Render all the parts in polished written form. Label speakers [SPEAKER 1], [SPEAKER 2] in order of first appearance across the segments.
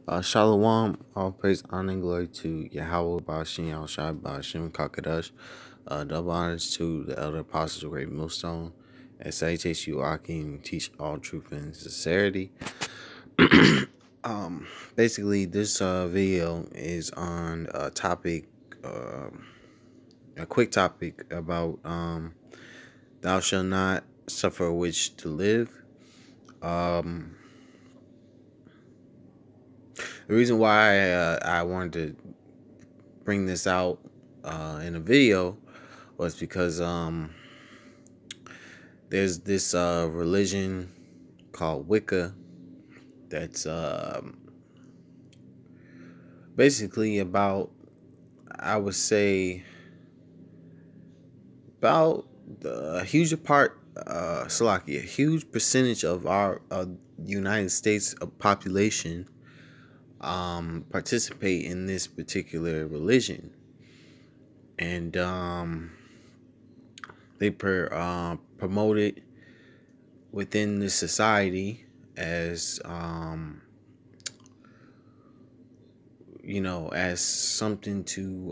[SPEAKER 1] Shalom, all praise, honor, and glory to Yahweh, Ba'ashim, Yahushua, Ba'ashim, Kakadash. Double honors to the elder apostles of Great Millstone. And salutations you, Akim, teach all truth and sincerity. Basically, this video is on a topic, a quick topic about thou shalt not suffer a witch to live. The reason why I wanted to bring this out in a video was because there's this religion called Wicca that's basically about, I would say, about a huge a huge percentage of our United States population participate in this particular religion, and they promote it within the society as as something to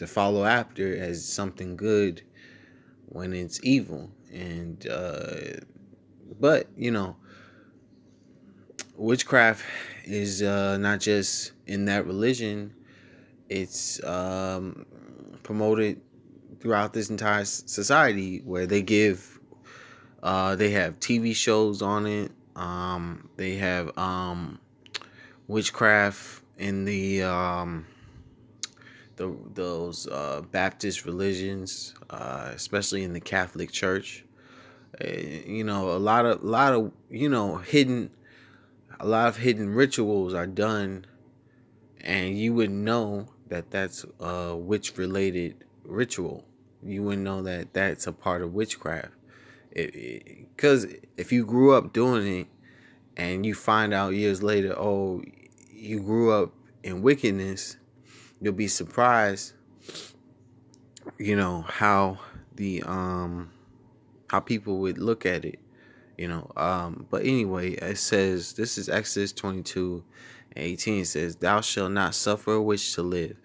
[SPEAKER 1] follow after, as something good when it's evil. And but witchcraft is not just in that religion. It's promoted throughout this entire society, where they give they have TV shows on it. They have witchcraft in those Baptist religions, especially in the Catholic Church. A lot of hidden rituals are done, and you wouldn't know that that's a witch related ritual. You wouldn't know that that's a part of witchcraft, because if you grew up doing it and you find out years later, oh, you grew up in wickedness, you'll be surprised how the how people would look at it. But anyway, it says, this is Exodus 22:18. It says, thou shalt not suffer a witch to live.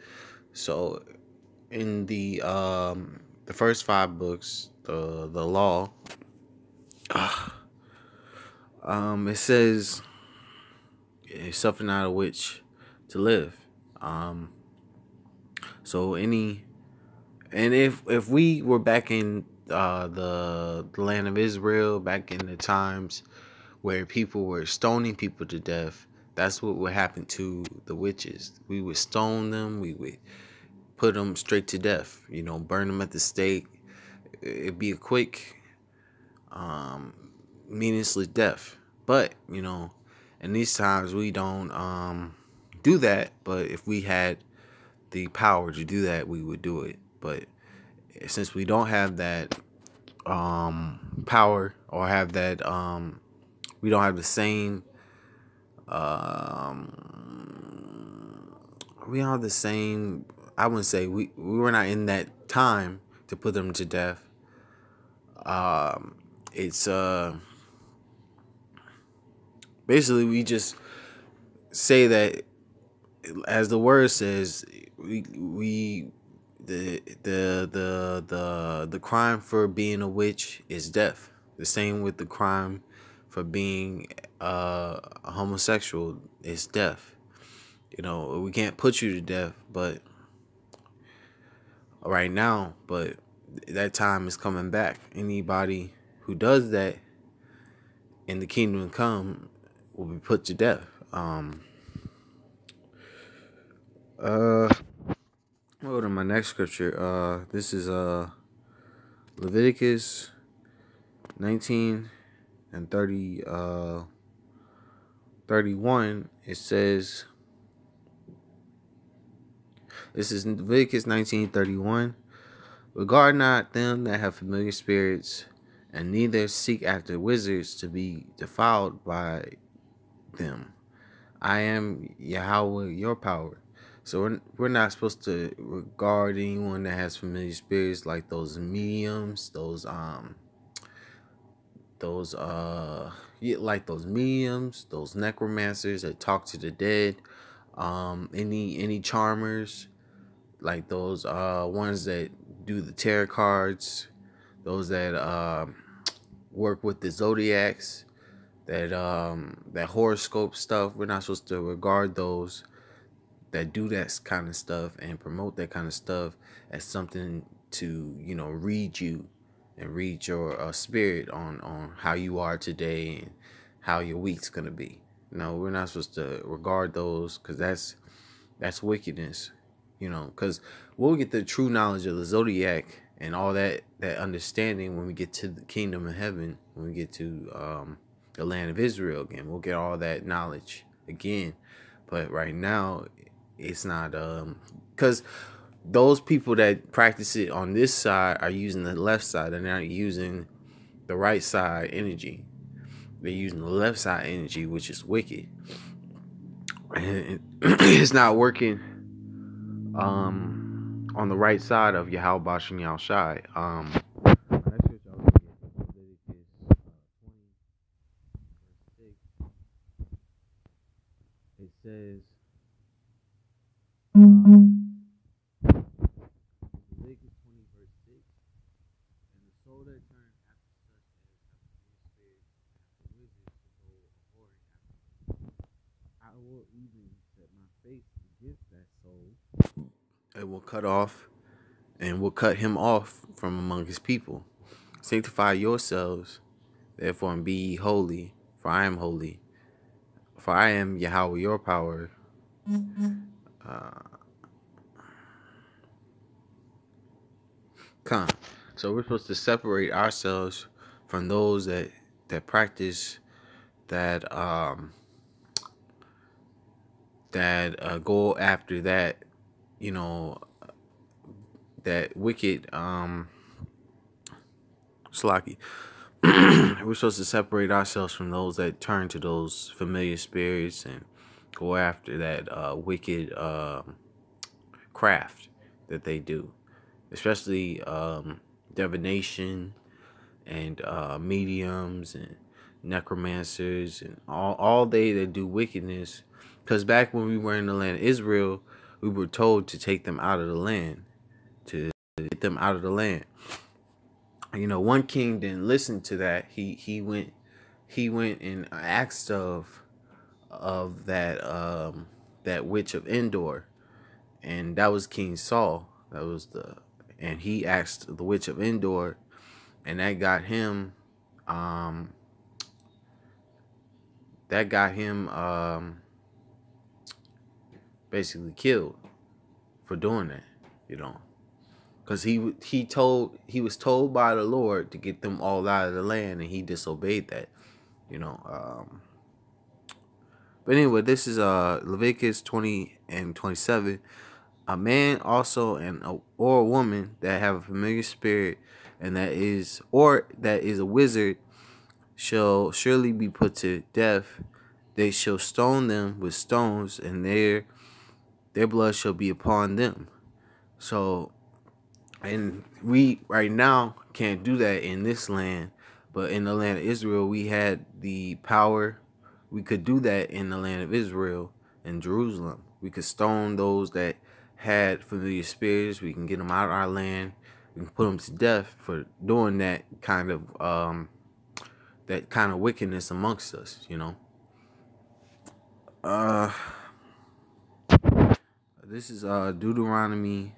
[SPEAKER 1] So in the first 5 books, the law, it says, suffer not a witch to live. So if we were back in the land of Israel, back in the times where people were stoning people to death, that's what would happen to the witches. We would stone them. We would put them straight to death. Burn them at the stake. It'd be a quick, meaningless death. But in these times we don't do that. But if we had the power to do that, we would do it. But since we don't have that power, or have that we don't have the same we don't have the same, I wouldn't say, we were not in that time to put them to death. It's basically, we just say that, as the word says, the crime for being a witch is death. The same with the crime for being a homosexual is death. We can't put you to death, but right now, but that time is coming back. Anybody who does that in the kingdom to come will be put to death. Go to my next scripture. This is Leviticus 19:31. It says, this is Leviticus 19:31. Regard not them that have familiar spirits, and neither seek after wizards to be defiled by them. I am Yahweh, your power. So we're not supposed to regard anyone that has familiar spirits, like those mediums, those like those mediums, those necromancers that talk to the dead, any charmers, like those ones that do the tarot cards, those that work with the zodiacs, that horoscope stuff. We're not supposed to regard those that do that kind of stuff and promote that kind of stuff as something to, read you and read your spirit on how you are today and how your week's gonna be. No, we're not supposed to regard those, because that's wickedness. Because we'll get the true knowledge of the zodiac and all that understanding when we get to the kingdom of heaven, when we get to the land of Israel again. We'll get all that knowledge again. But right now, it's not, because those people that practice it on this side are using the left side. They're not using the right side energy. They're using the left side energy, which is wicked. And it's not working on the right side of Yahweh Bashem Yahushai. It says, Leviticus 20 verse 6, and the soul that turned after such as have the spirit, after wizards, to go a whoring after, I will even set my face against that soul, and will cut off, and will cut him off from among his people. Sanctify yourselves, therefore, and be ye holy, for I am holy. For I am Yahweh, your power. So we're supposed to separate ourselves from those that practice that go after that, that wicked slocky. We're supposed to separate ourselves from those that turn to those familiar spirits and go after that wicked craft that they do, especially divination and mediums and necromancers and all they that do wickedness. Because back when we were in the land of Israel, we were told to take them out of the land, to get them out of the land. One king didn't listen to that. He went and asked of that that witch of Endor, and that was King Saul. And he asked the witch of Endor, and that got him basically killed for doing that, because he was told by the Lord to get them all out of the land, and he disobeyed that, But anyway, this is Leviticus 20 and 27. A man also or a woman that have a familiar spirit and that is a wizard shall surely be put to death. They shall stone them with stones, and their blood shall be upon them. So, and we right now can't do that in this land, but in the land of Israel, we had the power. We could do that in the land of Israel, in Jerusalem. We could stone those that had familiar spirits. We can get them out of our land. We can put them to death for doing that kind of wickedness amongst us, This is Deuteronomy.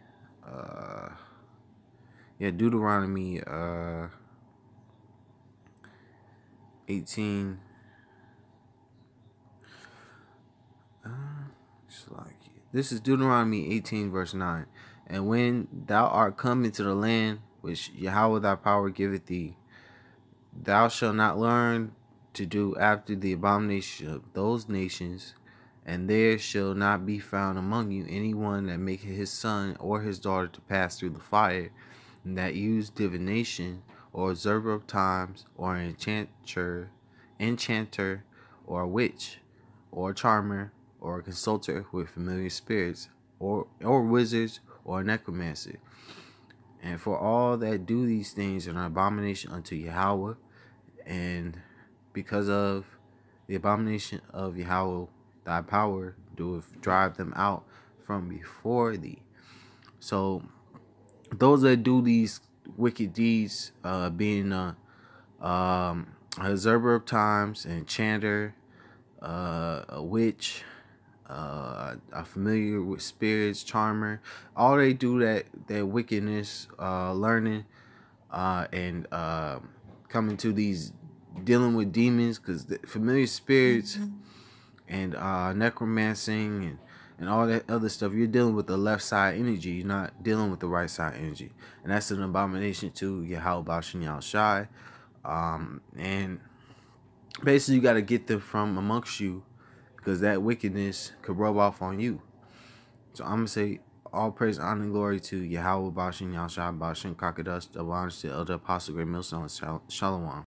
[SPEAKER 1] Deuteronomy 18. This is Deuteronomy 18 verse 9. And when thou art come into the land which Yahweh thy power giveth thee, thou shalt not learn to do after the abomination of those nations, and there shall not be found among you anyone that maketh his son or his daughter to pass through the fire, and that use divination, or observer of times, or an enchanter, or a witch, or a charmer, or a consulter with familiar spirits, or wizards, or a necromancer. And for all that do these things are an abomination unto Yahweh, and because of the abomination of Yahweh thy power doeth drive them out from before thee. So those that do these wicked deeds, being a observer of times, an enchanter, a witch, are familiar with spirits, charmer, all they do that wickedness, learning, and coming to these dealing with demons, because the familiar spirits and necromancing and all that other stuff, you're dealing with the left side energy. You're not dealing with the right side energy, and that's an abomination to Yahweh Bashin Yahushai. And basically, you got to get them from amongst you, because that wickedness could rub off on you. So I'm gonna say all praise, honor, and glory to Yahweh Bashin Yahushai Bashin Kakadas, the honors to Elder Apostle Great Millstone, Shalom.